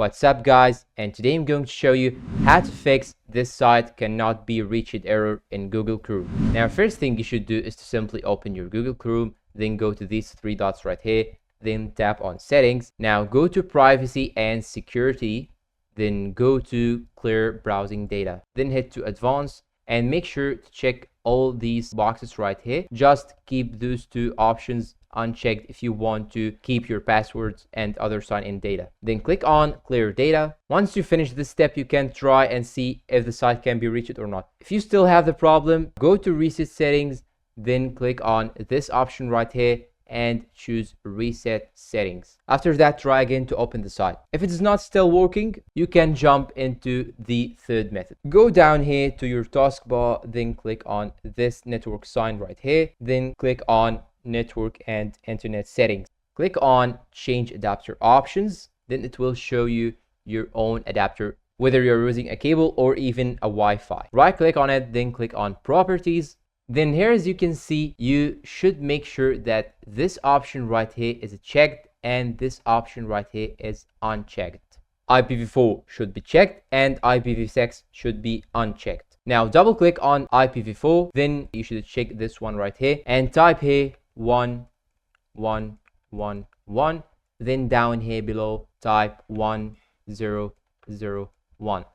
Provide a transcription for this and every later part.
What's up guys, and today I'm going to show you how to fix this site cannot be reached error in Google Chrome. Now first thing you should do is to simply open your Google Chrome, then go to these three dots right here, then tap on settings. Now go to privacy and security, then go to clear browsing data, then hit to advanced and make sure to check all these boxes right here. Just keep those two options unchecked if you want to keep your passwords and other sign-in data. Then click on clear data. Once you finish this step, you can try and see if the site can be reached or not. If you still have the problem, go to reset settings, then click on this option right here and choose reset settings. After that, try again to open the site. If it is not still working, you can jump into the third method. Go down here to your taskbar, then click on this network sign right here, then click on network and internet settings. Click on change adapter options, then it will show you your own adapter, whether you're using a cable or even a Wi-Fi. Right click on it, then click on properties. Then here, as you can see, you should make sure that this option right here is checked and this option right here is unchecked. IPv4 should be checked and IPv6 should be unchecked. Now double click on IPv4, then you should check this one right here and type here 1.1.1.1, then down here below type 1.0.0.1,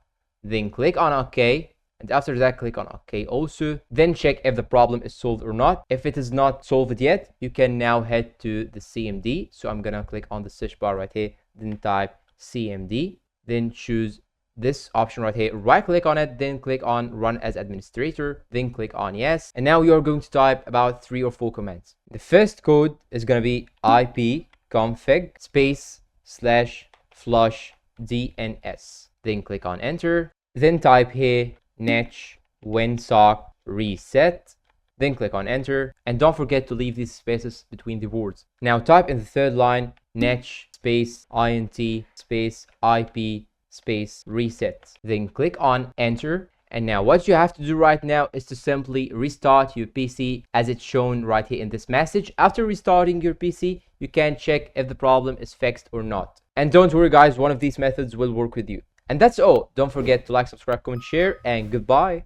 then click on OK. And after that, click on OK also. Then check if the problem is solved or not. If it is not solved yet, you can now head to the CMD. So I'm gonna click on the search bar right here, then type CMD, then choose this option right here, right click on it, then click on run as administrator, then click on yes. And now you're going to type about 3 or 4 commands. The first code is gonna be ipconfig /flush DNS. Then click on enter. Then type here netsh winsock reset, then click on enter, and don't forget to leave these spaces between the words. Now type in the third line netsh space int space ip space reset, then click on enter. And now what you have to do right now is to simply restart your PC as it's shown right here in this message. After restarting your PC, you can check if the problem is fixed or not. And don't worry guys, one of these methods will work with you. And that's all. Don't forget to like, subscribe, comment, share, and goodbye.